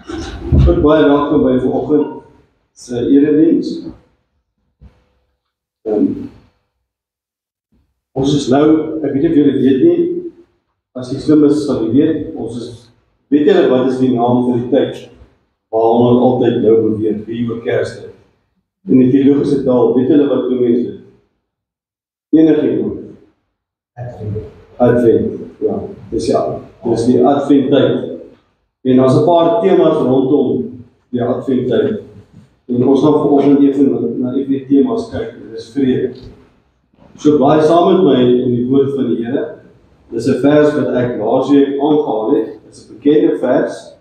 Goed, baie welkom by vanoggend se erediens. Ons is nou, ek weet nie of julle weet nie, as jy slim is, sal jy weet, weet julle wat is die naam vir die tyd, waarom ons altyd nou beweeg, wie oor Kerstyd. In die theologische taal, weet julle wat noem mens dit? Enige iemand. Advent, ja, dis die Adventtyd. En daar's 'n paar temas rondom die Adventtyd. En ons gaan vanoggend even na die temas kyk, dit is vrede. So blaai saam met my in die woord van die Here. Dis 'n vers wat ek laasweek aangehaal het. Dit is 'n bekende vers.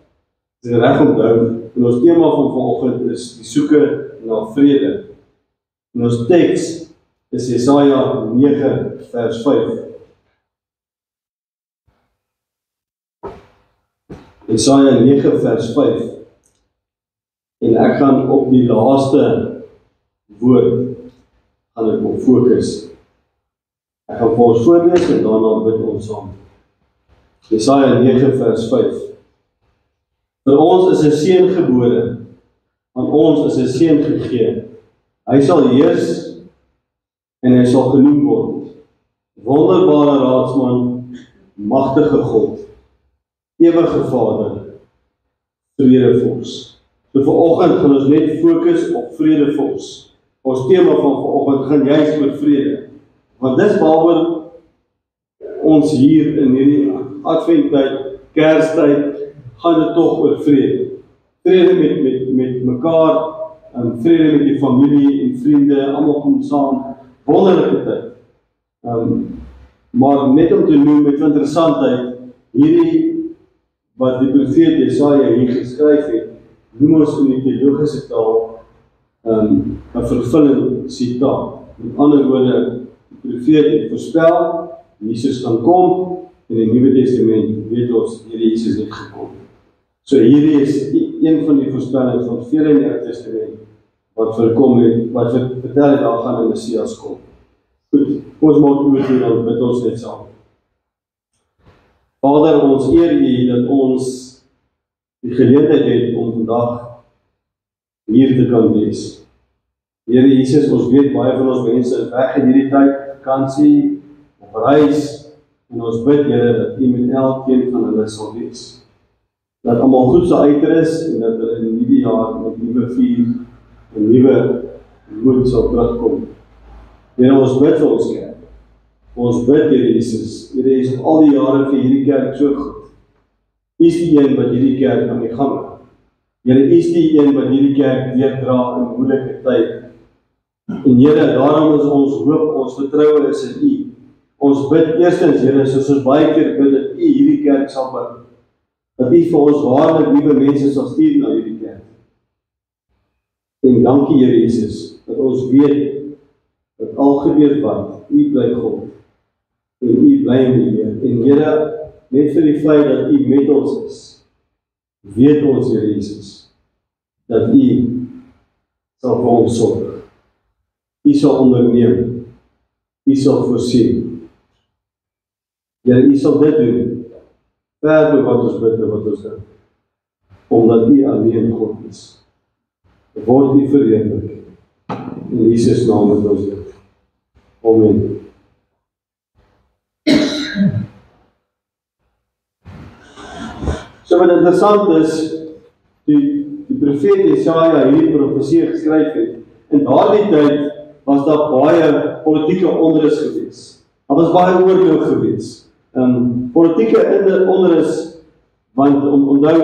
Dit is reg onthou. En ons tema van vanoggend is die soeke na vrede. En ons teks is Jesaja 9 vers 5. Jesaja 9 vers 5. En ek gaan op die laaste woord gaan ek op fokus. Ek gaan vir ons voorlees en daarna bid ons saam. Jesaja 9 vers 5. Vir ons is 'n seun gebore, aan ons is 'n seun gegee. Hy sal heers en hy sal genoem word Wonderbare Raadsman, Magtige God, Ewige Vader, Vredevors. So vanoggend gaan ons net fokus op Vredevors. Ons tema van vanoggend gaan juist oor vrede. Want dis waaroor ons hier in hierdie Adventtyd, Kerstyd, gaan dit tog oor vrede. Vrede met mekaar, vrede met die familie en vriende, almal kom saam, wonderlike tyd. Maar net om te noem met interessantheid, hierdie wat die profeet Jesaja hier geskryf het, noem ons in die theologische taal 'n vervulling sitaat. Met ander woorde, die profeet het voorspel, Jesus gaan kom, en in die Nuwe Testament weet ons, Here Jesus het gekom. So hierdie is een van die voorspellings van vele in die Ou Testament, wat verkom het, wat vertel het, daar gaan 'n Messias kom. Goed, ons maak oor hier, dan bid ons net saam. Vader, ons eer U dat ons die geleentheid het om vandag hier te kan wees. Here Jesus, ons weet baie van ons mense is weg in hierdie tyd, vakansie, op reis, en ons bid, Here, dat U met elkeen van hulle sal wees. Dat almal goed sal uitrus, en dat hulle in die nuwe jaar met nuwe vuur en nuwe moed sal terugkom. Here, ons bid vir ons kerk. Ons bid, Here Jesus, Here is op al die jare vir hierdie kerk so goed. U is die een wat hierdie kerk aan die gang hou. Here, U is die een wat hierdie kerk deurdra in moeilike tyd. En Here, daarom is ons hoop, ons vertroue is in U. Ons bid eerstens, Here, soos ons baie keer bid, dat U hierdie kerk sal bid. Dat U vir ons waarlik nuwe mense sal stuur na hierdie kerk. En dankie, Here Jesus, dat ons weet, dat al gebeur wat, U bly God. En U bly in die Heer. En Here, net vir die feit dat U met ons is, weet ons, Here Jesus, dat U sal vir ons sorg. U sal onderneem. U sal voorsien. Here, U sal dit doen, ver wat ons bid en wat ons dink. Omdat U alleen God is. Word U verheerlik. In Jesus naam het ons dit. Amen. So wat interessant is, die profeet Jesaja hierdie profesie geskryf het, in daardie tyd was daar baie politieke onrus gewees. Daar was baie oorlog gewees. Politieke onrus, want onthou,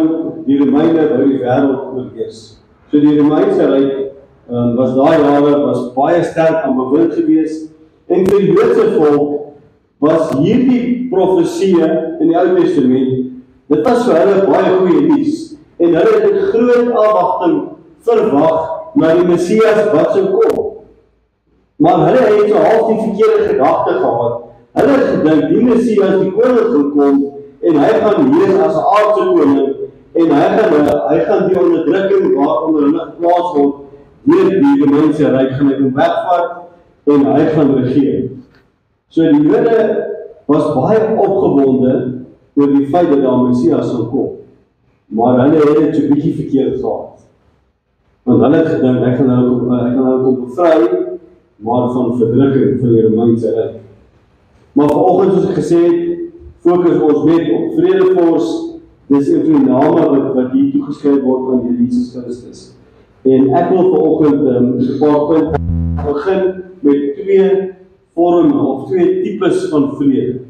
die Romeine wou die wêreld oorheers. So die Romeinse ryk was daai jare was baie sterk aan bewind gewees, en vir die Joodse volk was hierdie profesieë in die Ou Testament, dit was vir hulle baie goeie nuus, en hulle het met groot afwagting verwag na die Messias wat sou kom. Maar hulle het so half die verkeerde gedagte gehad. Hulle het gedink, die Messias, die koning gaan kom, en hy gaan heers as 'n aardse koning, en hy gaan die onderdrukking waaronder hulle geplaas word, deur die Romeinse ryk gaan hy hom wegvat, en hy gaan regeer. So die Jode was baie opgewonde oor die feit dat daar 'n Messias sal kom. maar hulle het dit so 'n bietjie verkeerd gehad. Want hulle het gedink, ek kan hulle kom bevry, maar van verdrukking van die Romeinse ryk. Maar vanoggend, soos ek gesê het, fokus ons net op Vredefors. Dis een van die name wat hier toegeskryf word aan die Jesus Christus. En ek wil vanoggend 'n paar punte begin met 2 vorme of 2 tipes van vrede.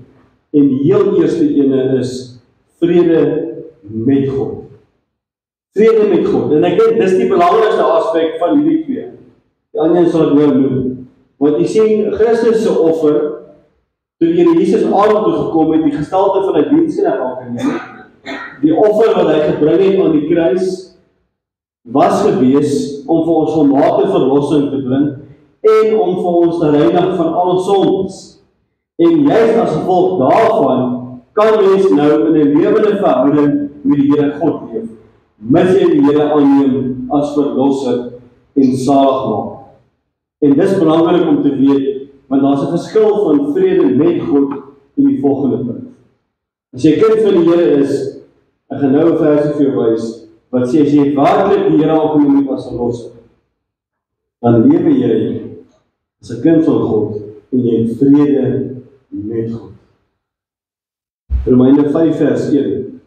En die heel eerste ene is vrede met God. Vrede met God. En ek dink dis die belangrikste aspek van hierdie 2. Die ander sal ek nou noem. Want jy sien, Christus se offer, toe die Here Jesus aarde toe gekom het, die gestalte van 'n diensknegt aangeneem, die offer wat hy gebring het aan die kruis, was gewees om vir ons volmaakte verlossing te bring, en om vir ons te reinig van alle sondes. En juist as gevolg daarvan, kan mens nou in 'n lewende verhouding met die Here God leef, mits jy die Here aanneem as verlosser en zaligmaker. En dis belangrik om te weet, want daar's 'n verskil van vrede met God in die volgende punt. As jy kind van die Here is, ek gaan nou 'n versie vir jou wys, wat sê, as jy werklik die Here aangeneem het as verlosser, dan lewe jy as 'n kind van God, en jy het vrede met God. Romeine 5 vers 1.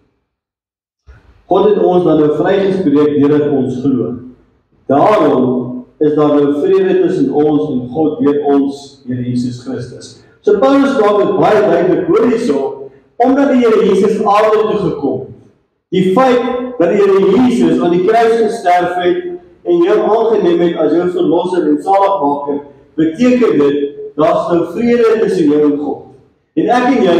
God het ons dan nou vrygespreek deurdat ons glo. Daarom is daar nou vrede tussen ons en God deur ons Here Jesus Christus. So Paulus maak dit baie duidelik hoor hierso, omdat die Here Jesus aarde toe gekom het. Die feit dat die Here Jesus aan die kruis gesterf het en jou aangeneem het as jou verlosser en zaligmaker, beteken dit, daar's nou vrede tussen jou en God. En ek en jy,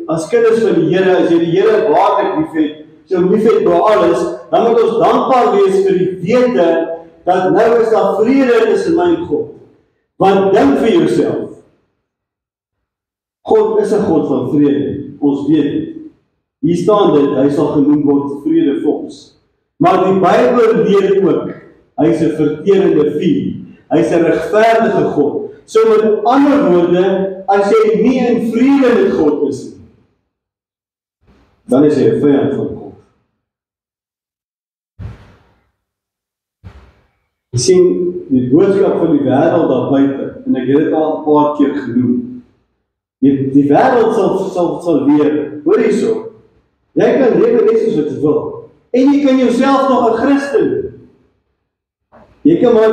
as kinders van die Here, as jy die Here waarlik liefhet, so liefhet bo alles, dan moet ons dankbaar wees vir die wete, dat nou is daar vrede tussen my en God. Want dink vir jouself, God is 'n God van vrede, ons weet dit. Hier staan dit, hy sal genoem word Vredefors. Maar die Bybel leer ook, hy is 'n verterende vuur, hy is 'n regverdige God. So met ander woorde, as jy nie in vrede met God is nie, dan is jy 'n vyand van God. Jy sien, die boodskap van die wêreld daar buite, en ek het dit al 'n paar keer genoem, die wêreld sal leer, hoor hierso, jy kan lewe net soos wat jy wil, en jy kan jouself nog 'n Christen doen. Jy kan maar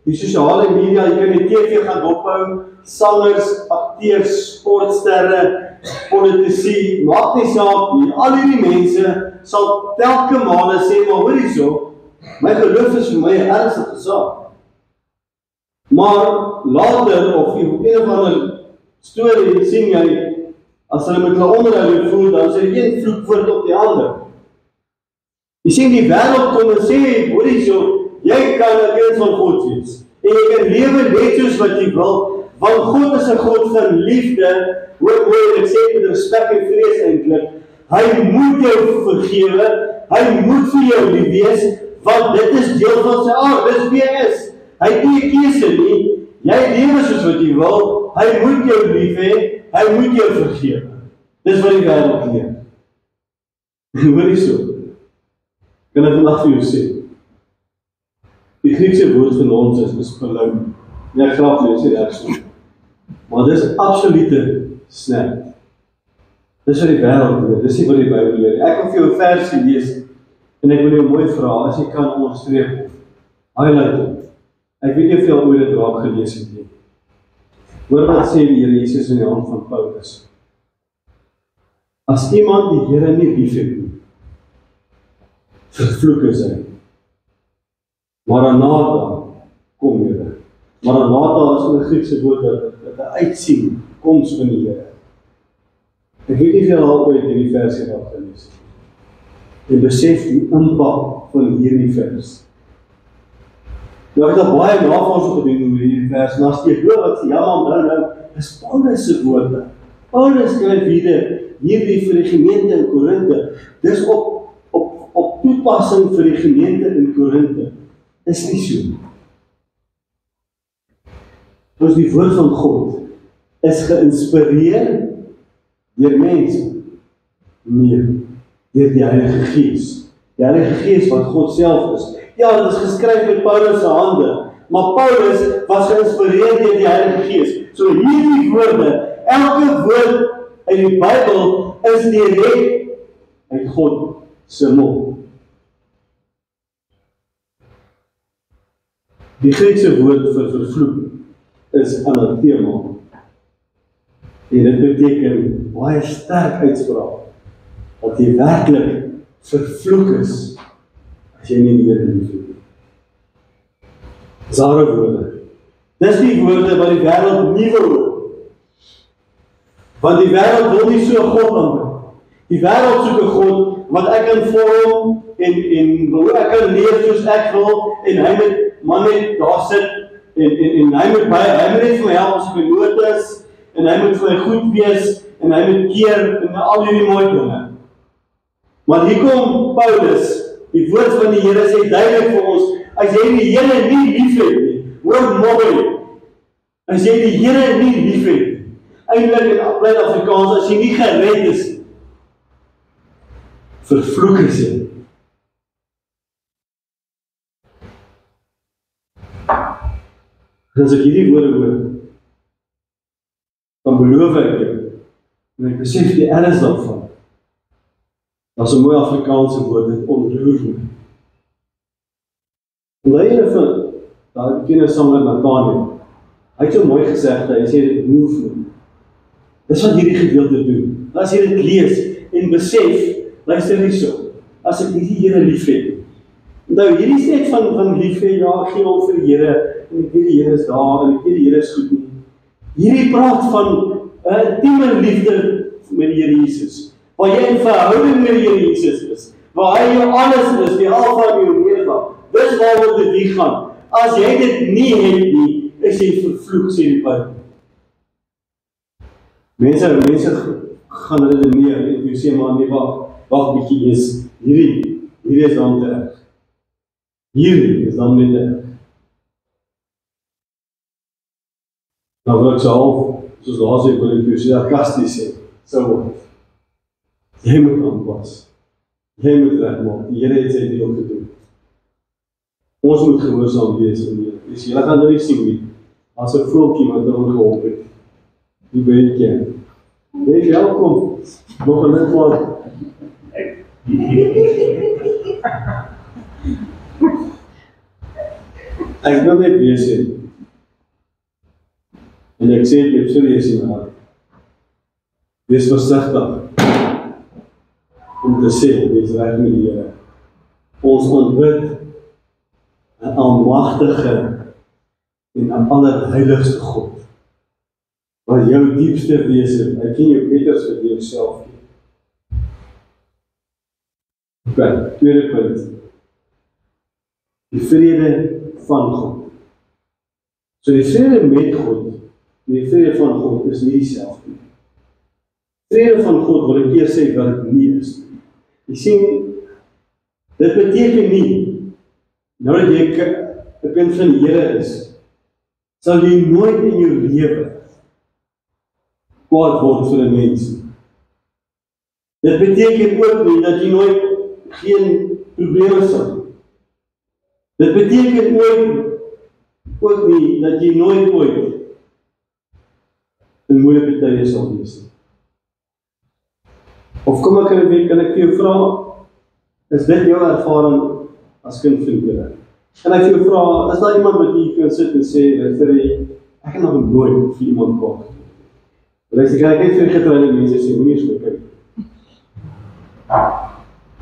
die sosiale media, jy kan die TV gaan dophou, sangers, akteurs, sportsterre, politici, maak nie saak nie, al hierdie mense sal telke male sê, maar hoor hierso, my geloof is vir my 'n ernstige saak. Maar later, of op een of ander storie, sien jy, as hulle met hulle onderhoud voel, dan sê een vloekwoord op die ander. Jy sien, die wêreld kom en sê, hoor hierso, jy kan 'n kind van God wees. En jy kan lewe net soos wat jy wil, want God is 'n God van liefde, hoor ek sê met respek en vrees eintlik. Hy moet jou vergewe, hy moet vir jou lief wees, want dit is deel van sy aard, dis wie hy is. Hy het nie 'n keuse nie, jy lewe soos wat jy wil, hy moet jou lief hê, hy moet jou vergewe. Dis wat die wêreld leer. Hoor hierso, kan ek vandag vir jou sê, die Griekse woord vir ons is verlou. Ek grap nie, sê ek so. Maar dis absolute snap. Dis wat die wêreld leer, dis nie wat die Bybel leer. Ek wil vir jou 'n versie lees, en ek wil jou mooi vra, as jy kan onderstreep of highlight hom. Ek weet nie of jy al ooit dit raak gelees het nie. Hoor wat sê die Here Jesus in die hand van Paulus. As iemand die Here nie liefhet nie, vervloek is hy. Maranatha, kom Here. Maranatha is 'n Griekse woord wat 'n uitsien, koms van die Here. Ek weet nie of jy al ooit hierdie versie raak gelees het. En besef die impak van hierdie vers. Nou ek het al baie navorsing gedoen oor hierdie vers, en as jy hoor wat sê, ja man, nou, is Paulus se woorde. Paulus skryf hierdie vir die gemeente in Korinthe. Dis op toepassing vir die gemeente in Korinthe. Is nie so. Dus die woord van God is geïnspireer deur mense. Nee. deur die Heilige Gees. Die Heilige Gees wat God self is. Ja, dit is geskryf met Paulus se hande, maar Paulus was geïnspireer deur die Heilige Gees. So hierdie woorde, elke woord uit die Bybel is direk uit God se mond. Die Griekse woord vir vervloek is anathema. En dit beteken baie sterk uitspraak dat jy werklik vervloek is as jy nie die Here liefhet nie. Dis harde woorde. Dis die woorde wat die wêreld nie wil hoor. Want die wêreld wil nie so 'n God aanbid. Die wêreld soek 'n God wat ek kan vorm en ek kan leef soos ek wil en hy moet net daar sit en hy moet net vir my help as ek nood is en hy moet vir my goed wees en hy moet keer en al hierdie mooi dinge. Maar hier kom Paulus, die woord van die Here sê duidelik vir ons, as jy die Here nie liefhet nie, hoor mooi, as jy die Here nie liefhet nie, eintlik in plain Afrikaans, as jy nie gered is nie, vervloek is jy. As ek hierdie woorde hoor, dan beloof ek jou, en ek besef die erns daarvan, dat is 'n mooi Afrikaanse woord, dit ontroer my. En die ene van, daar bekende sanger Nathaniel, hy het so mooi gesê, hy sê dit move me. Dis wat hierdie gedeelte doen. As jy dit lees en besef, luister nie so, as ek nie die Here liefhet. Nou, hierdie is net van liefhet, ja, gee om vir die Here, en ek weet die Here is daar, en ek weet die Here is goed nie. Hierdie praat van intieme liefde met die Here Jesus, waar jy in verhouding met die Here Jesus is, waar hy jou alles is, die alfa en die omega. Dis waaroor dit hier gaan. As jy dit nie het nie, is jy vervloek, sê die Bybel. Mense gaan redeneer en jy sê, maar nee, wag bietjie, hierdie is dan te erg. Hierdie is dan net te erg. Nou wil ek so half, soos laas ek wil ek vir sarkasties sê, so word. Jy moet aanpas. Jy moet regmaak. Die Here het sy deel gedoen. Ons moet gehoorsaam wees in die Here. Dus julle gaan nou nie sien nie, as 'n voeltjie wat hom geholp het. Die weet ken. Wees welkom. Nog 'n lidmaat. Ek wil net weer sê, en ek sê dit serieus in my hart, wees versigtig om te sê, wees reg met die Here. Ons aanbid 'n almagtige en 'n allerheiligste God, wat jou diepste wese, hy ken jou beter as vir jouself. Okay, tweede punt. Die vrede van God. So die vrede met God, en die vrede van God is nie dieselfde nie. Vrede van God wil ek eers sê wat dit nie is. Jy sien, dit beteken nie, nou dat jy 'n kind van die Here is, sal jy nooit in jou lewe kwaad word vir 'n mens. Dit beteken ook nie dat jy nooit geen probleme sal. Dit beteken ook nie dat jy nooit ooit in moeilike tye sal wees. Of kom kan ek vir jou vra, is dit jou ervaring as kind van die Here? Kan ek vir jou vra, is daar iemand wat jy kan sit en sê, ek het nog nooit vir iemand kwaad gedoen. Luister, kan ek net vir getroude mense sê, moenie so kyk.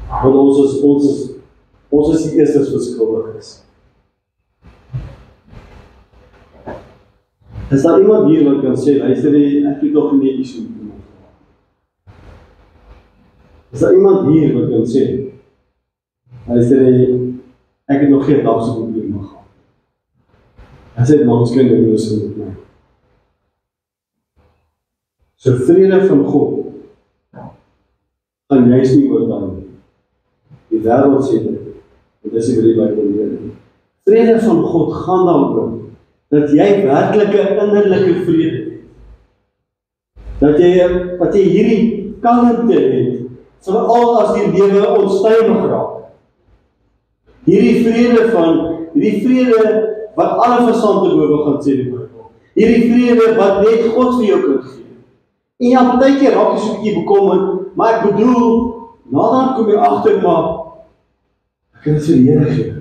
Want ons is die eerstes wat skuldig is. Is daar iemand hier wat kan sê, luister, ek het nog nie iets met iemand. Is daar iemand hier wat kan sê, luister, ek het nog geen dagse probleem gehad. Hy sê, ons kan nie wees met my. So vrede van God gaan juist nie oor dan nie. Die wêreld sê dit, en dis die Bybel leer. Vrede van God gaan daaroor dat jy werklike innerlike vrede het. Dat jy hierdie kalmte het veral as die lewe onstuimig raak. Hierdie vrede wat alle verstand te bowe gaan sê die Bybel. Hierdie vrede wat net God vir jou kan gee. En ja, partykeer raak jy so 'n bietjie bekommerd, maar ek bedoel, naderhand kom jy agter, maar ek kan dit vir die Here gee.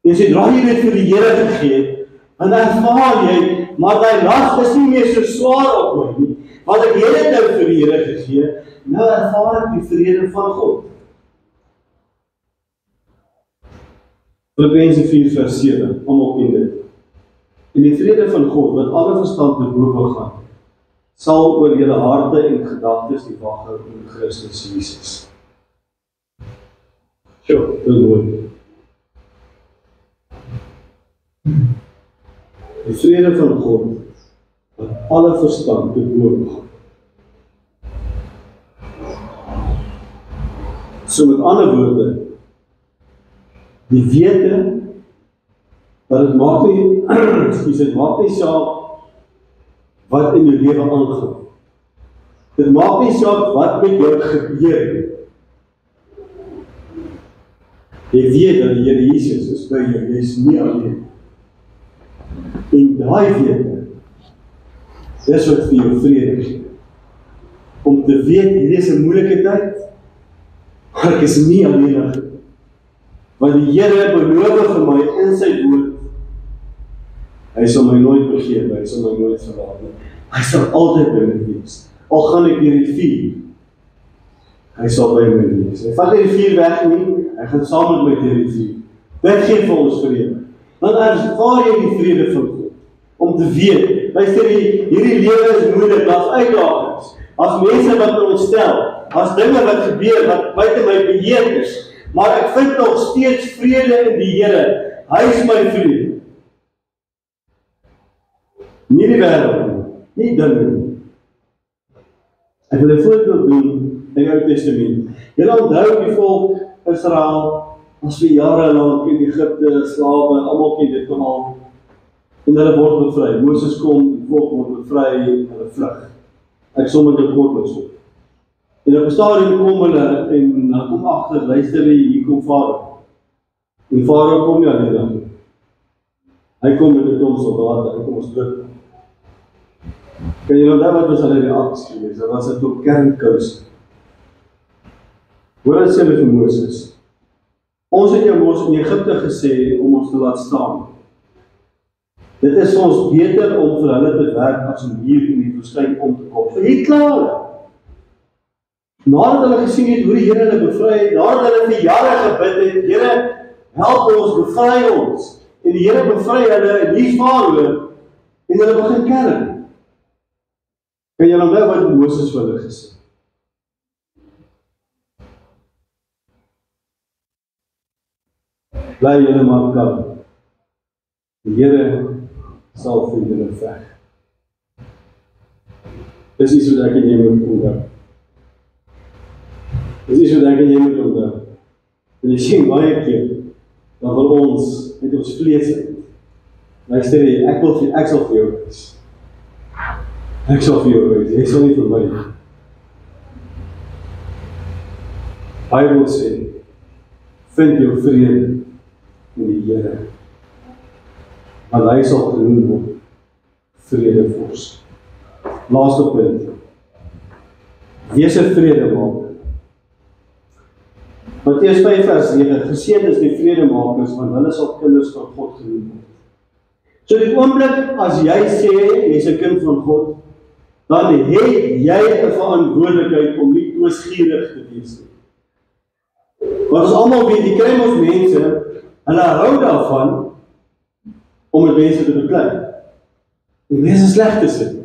En sodra jy dit vir die Here gegee het, dan ervaar jy, maar die las is nie meer so swaar op my nie, want ek het dit nou vir die Here gegee, nou ervaar ek die vrede van God. Filippense 4 vers 7, almal ken dit. En die vrede van God, wat alle verstand te bowe gaan, sal oor julle harte en gedagtes die wag hou in Christus Jesus. Sjoe, dit is mooi. Die vrede van God, wat alle verstand te bowe gaan. So met ander woorde, die wete, dat het maak nie, dit maak nie saak wat in jou lewe aangaan. Dit maak nie saak wat met jou gebeur. Jy weet dat die Here Jesus is by jou, jy is nie alleen. En daai wete, dis wat vir jou vrede gee. Om te weet, hierdie is 'n moeilike tyd, maar ek is nie alleenig. Want die Here beloof vir my in sy woord, hy sal my nooit vergeet, hy sal my nooit verlaat nie. Hy sal altyd by my wees. Al gaan ek deur die vuur, hy sal by my wees. Hy vat nie die vuur weg nie, hy gaan saam met my deur die vuur. Dit gee vir ons vrede. Want ervaar jy die vrede van God, om te weet, luister, hierdie lewe is moeilik, daar's uitdagings, as mense wat my ontstel, as dinge wat gebeur, wat buite my beheer is, maar ek vind nog steeds vrede in die Here. Hy is my vrede. Nie die wêreld nie, nie dinge nie. Ek wil 'n voorbeeld doen in die Ou Testament. Julle onthou die volk Israel, as vir jare lank in Egipte, slawe, almal ken dit almal. En hulle word bevry. Moses kom, die volk word bevry, en hulle vlug. Ek som dit kortliks op. En op 'n stadium kom hulle, en dan kom agter, luister hier kom Farao. En Farao kom nie alleen nie. Hy kom met 'n klomp soldate, hy kom ons druk. Kan jy onthou wat was hulle reaksie gewees? Dit was 'n klomp kernkous. Hoor as hulle vir Moses. Ons het jou mos in Egipte gesê om ons te laat staan. Dit is vir ons beter om vir hulle te werk as om hier in die woestyn om te kom. So hier klaar. Nadat hulle gesien het hoe die Here hulle bevry het, nadat hulle vir jare gebid het, Here, help ons, bevry ons. En die Here bevry hulle, en hier Farao, en hulle begin kerm. Kan jy onthou wat Moses vir hulle gesê? Bly julle maar kalm. Die Here sal vir julle veg. Dis iets wat ek en jy moet onthou. Dis iets wat ek en jy moet onthou. En jy sien baie keer, dan wil ons met ons vlees uit. Luister jy, ek sal vir jou wees. Ek sal vir jou wees, jy sal nie vir my nie. Bybel sê, vind jou vrede in die Here. Want hy sal genoem word vredevors. Laaste punt. Wees 'n vredemaker. Matteus 5 vers 9, geseënd is die vredemakers, want hulle sal kinders van God genoem word. So die oomblik as jy sê, jy is 'n kind van God, dan het jy 'n verantwoordelikheid om nie toesgierig te wees nie. Want ons almal weet, die kry ons mense, hulle hou daarvan om met mense te beklei. Die mense sleg te sit.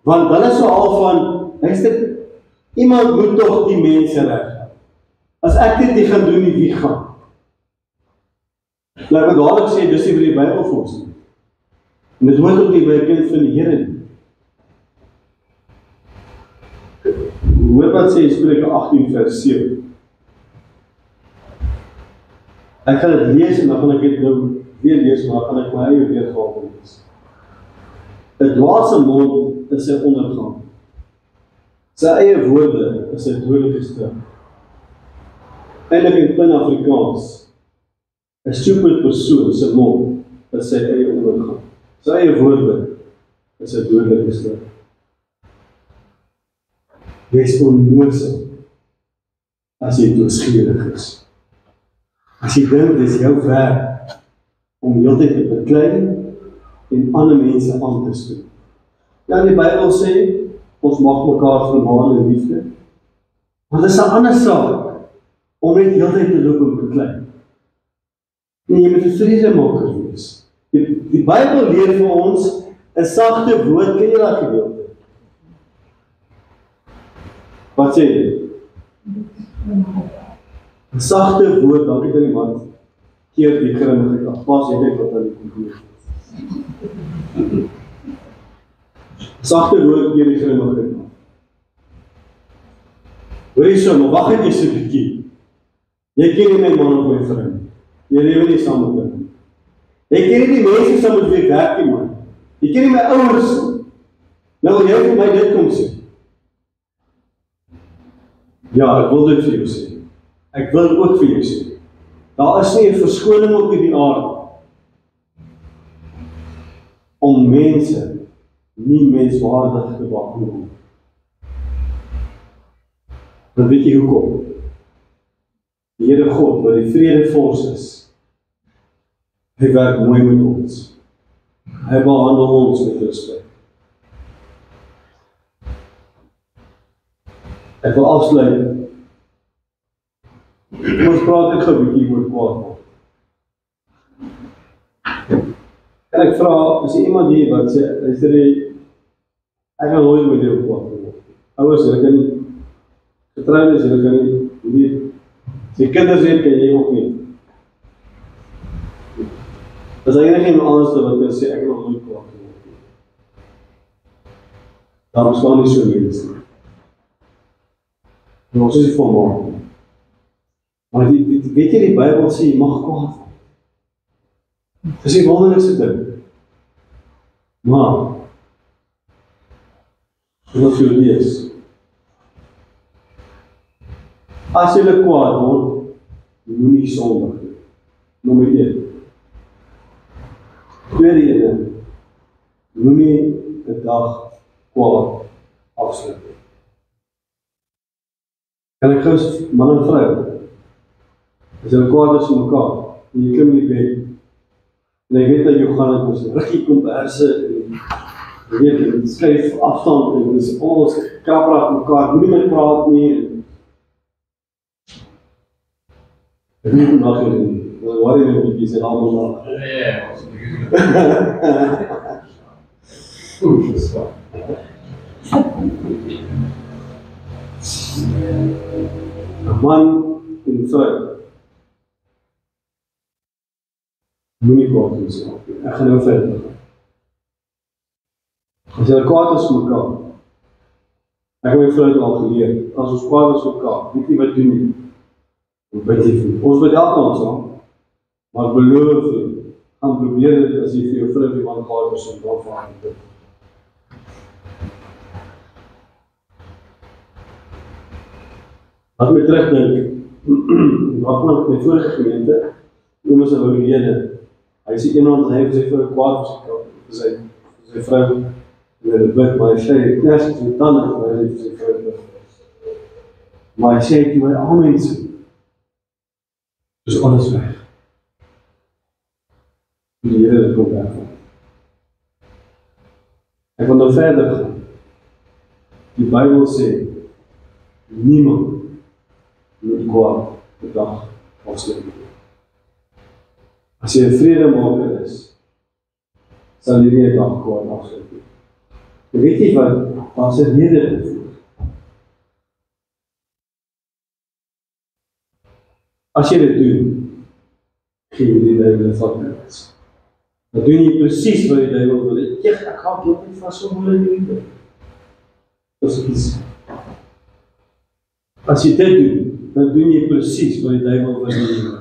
Want hulle is so al van, luister, iemand moet tog die mense reg. As ek dit nie gaan doen, wie gaan? Laat ek dadelik sê, dis nie vir die Bybel vir ons nie. En dit hoort ook nie by 'n kind van die Here nie. Hoor wat sê Spreuke 18 vers 7. Ek gaan dit lees en dan gaan ek dit nou weer lees, maar gaan ek my eie weergawe lees. 'n dwaase mond is sy ondergang. Sy eie woorde is 'n dodelike straf. Eintlik in plain Afrikaans, 'n stupid persoon se mond is sy eie ondergang. Sy eie woorde is 'n dodelike straf. Wees onnoosel as jy doodsgierig is. As jy dink dis jou werk om heeltyd te beklei en ander mense aan te stoot. Ja, die Bybel sê, ons mag mekaar vermaan in liefde. Maar dit is 'n ander saak om net heeltyd te loop en beklei. Nee, jy moet 'n vredemaker wees. Die Bybel leer vir ons 'n sagte woord, ken jy daai gedeelte? Wat sê jy? 'n sagte woord, dan weet iemand keer die grimmigheid af. Pas jy net wat aan die konklusie. Sagte woord keer die grimmigheid af. Hoor jy so, maar wag net eers 'n bietjie. Jy ken nie my man of my vrou. Jy lewe nie saam met hulle. Jy ken nie die mense saam met wie ek werk nie, man. Jy ken nie my ouers nie. Nou wil jy vir my dit kom sê. Ja, ek wil dit vir jou sê. Ek wil ook vir jou sê. Daar is nie 'n verskoning op hierdie aarde om mense nie menswaardig te behandel. Dan weet jy hoekom? Die Here God, wat die vredevors is, hy werk mooi met ons. Hy behandel ons met respek. Ek wil afsluit. Ons praat ek gou 'n bietjie oor kwaad word. En ek vra, is iemand hier wat sê, luister jy, ek gaan nooit met jou kwaad word. Ouers, julle kan nie, getroudes, julle kan nie, as jy kinders het, kan jy ook nie. As daar enige anders wat kan sê, ek gaan nooit kwaad word. Daar bestaan nie so mense nie. En ons is nie volmaak nie. Maar weet jy, die Bybel sê, jy mag kwaad word. Dis die wonderlikste ding. Maar, ek wil vir jou lees. As jy kwaad word, moenie sondig nie. Nommer 1. Tweede ene, moenie 'n dag kwaad afsluit nie. Kan ek gou man en vrou, as jy kwaad is vir mekaar, en jy klim in die bed, en jy weet dat jy gaan het ons ruggie komperse, en jy weet, en skuif afstand, en dis ons krapperig mekaar, moenie met praat nie, en ek weet vandag jy nie, dan worry my bietjie, sê allemaal na. Ja, ons moet dis waar. 'n man en vrou moenie kwaad wees nie. Ek gaan nou verder. As jy kwaad is vir mekaar, ek het my vrou al geleer, as ons kwaad is vir mekaar, weet jy wat doen nie. Ons bid elke saam, maar ek beloof jy, gaan probeer dit as jy vir jou vrou iemand kwaad is om dan vir bid. Laat my terugdink, wat met my vorige gemeente, noem ons 'n ou lede. Hy sê iemand hy vir sy vrou kwaad vir sy vrou, en hy bid, maar hy sê, ek knas het sy tanden, en hy vir sy vrou bid. Maar hy sê, toe hy amen sê, is alles weg. Die Here het kom weg. Ek wil nou verder gaan. Die Bybel sê, niemand moet kwaad die dag afsluit. As jy 'n vredemaker is, sal jy nie 'n dag kwaad afsluit nie. Jy weet nie wat, daar is 'n rede daarvoor. As jy dit doen, gee jy die duiwel 'n vatbaas. Dan doen jy presies wat die duiwel wil. Ek gaan dit nie vas so moeilik doen. Dis iets. As jy dit doen, dan doen jy presies wat die duiwel wil doen.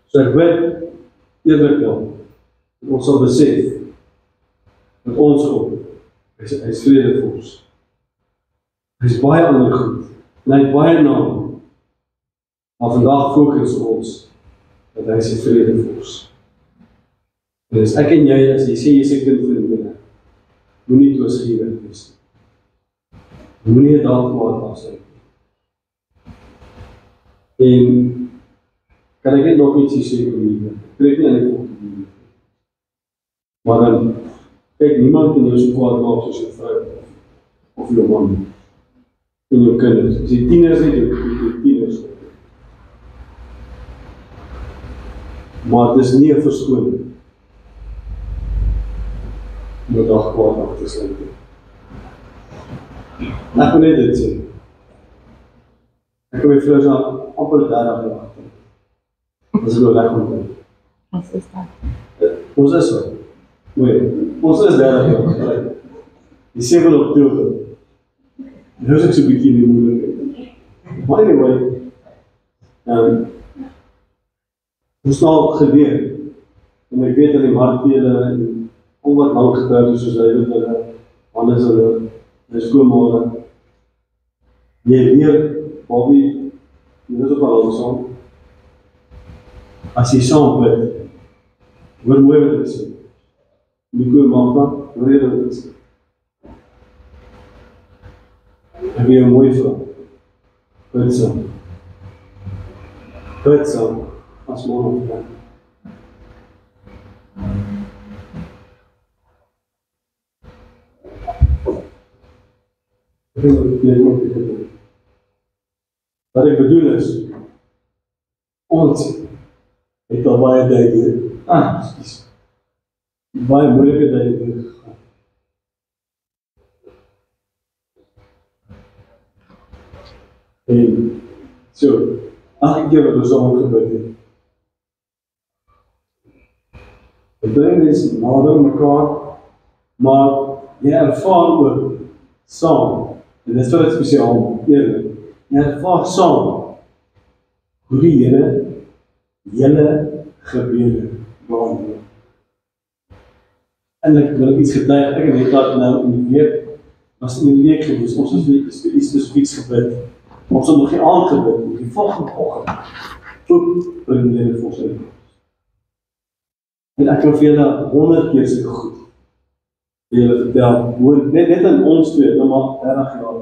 So ek weet eerlik dan, ons sal besef, met ons God. Hy is vredevors. Hy is baie ander goed. En hy het baie naam. Maar vandag fokus ons dat hy is 'n vredevors. En as ek en jy, as jy sê jy is 'n kind van die Here, moenie twisgierig wees nie. Moenie 'n dag kwaad afsluit nie. En kan ek net nog iets sê oor die Here? Ek weet nie aan die volgende nie. Maar dan, kyk, niemand kan jou so kwaad maak soos jou vrou of jou man en jou kinders. As jy tieners het, jy tieners. Maar het is nie 'n verskoning om 'n dag kwaad af te sluit. Ek wil net dit sê. Ek het my vrou so amper 30 jaar agter. Ons is nou weg om. Ons is daar. Ons is so. Ons is 30 jaar agter. Die 7 Oktober. Nou is ek so 'n bietjie in die moeilikheid. Maar anyway, ons nou gebeur. En ek weet dat die marktele en al wat lank getroud is soos hy weet hulle, anders hulle, skoonmare. Jy leer, Bobby, jy is op al saam. As jy saam bid, hoor mooi wat ek sê. Nico en Magda, hoor jy wat ek sê. Heb jy 'n mooi vrou? Bid saam. Bid saam, as man of vrou. Wat ek bedoel is, ons het al baie tyd hier, baie moeilike tyd hier gegaan. En so, elke keer wat ons saam gebid het, het bring ons nader mekaar, maar jy ervaar ook saam, en dit is wat spesiaal, eerlik, jy ervaar saam hoe die Here julle gebede beantwoord. En ek wil iets getuig, ek het dat nou in die week, was in die week gewees, ons het iets spesifieks gebid, ons het nog geen aand gebid, die volgende oggend, ook bring die Here vir ons uit. En ek wil vir julle 100 keer so goed vir julle vertel, net aan ons twee, nou maar 30 jaar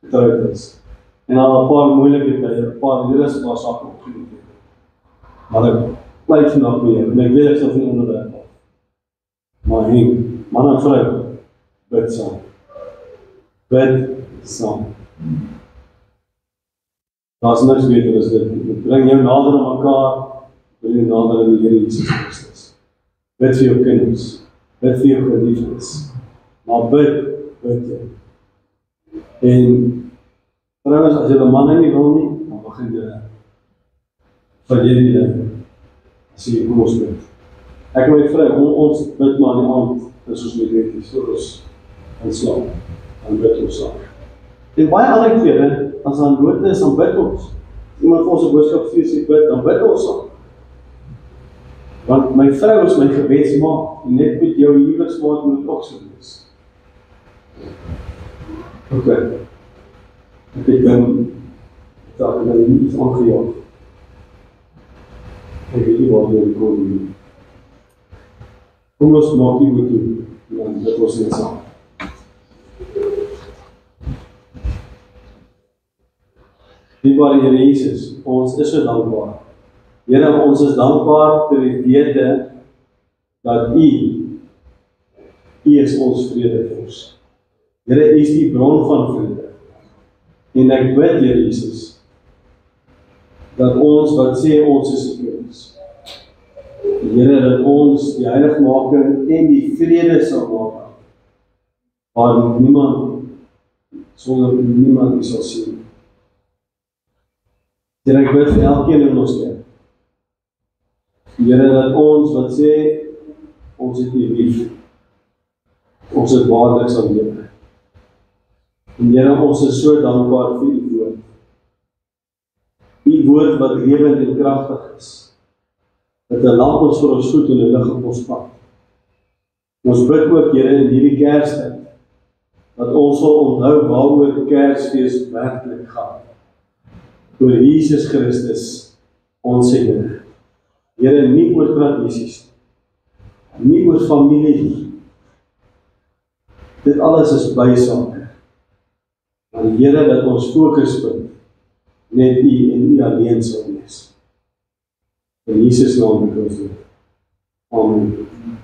getrouwd is. En al 'n paar moeilike tye, 'n paar hele swaar sake opgedoen het. Maar ek pleit vandag by jou, en ek weet ek sal nie onderwerp af. Maar Henk, man en vrou, bid saam. Bid saam. Daar is niks beter as dit. Dit bring jou nader aan mekaar, bring jou nader aan die Here Jesus Christus. Bid vir jou kinders, bid vir jou geliefdes, maar bid jy. En trouwens, as jy die manne nie wil nie, dan begin jy vir jy die ding, as jy kom ons bid. Ek en my vrou, ons bid maar in die aand, is ons met weet, voor ons ontslaap, dan bid ons saam. En baie ander kere, as dan dood is, dan bid ons. Iemand vir ons 'n boodskap sê bid, dan bid ons saam. Want my vrou is my gebedsmaat, en net met jou huweliksmaat moet ook so wees. Ok. Ek het dat ek nie iets aangejaag. Ek weet nie waar jy kon doen. Kom ons maak die goed toe, en dit was net saam. Dierbare Here Jesus, ons is so dankbaar. Here, ons is dankbaar vir die wete dat U is ons vredevors. Here, U is die bron van vrede. En ek bid, Here Jesus, dat ons wat sê ons is die kinders. Here, dat ons die heiligmaking en die vrede sal maak, waar niemand, sonder niemand U sal sien. Here, ek bid vir elkeen in ons kerk. Here, dat ons wat sê, ons het U lief, ons het waarlik sal lewe. En Here, ons is so dankbaar vir U woord. U woord wat lewend en kragtig is. Dat 'n lamp ons vir ons voet en 'n lig op ons pad. Ons bid ook, Here, in hierdie Kerstyd, dat ons sal onthou waaroor Kersfees werklik gaan. Oor Jesus Christus, ons Here. Here, nie oor tradisies, nie oor familie. Dit alles is bysake. Maar die Here, dat ons fokuspunt net U en U alleen sal wees. In Jesus naam bid ons dit. Amen.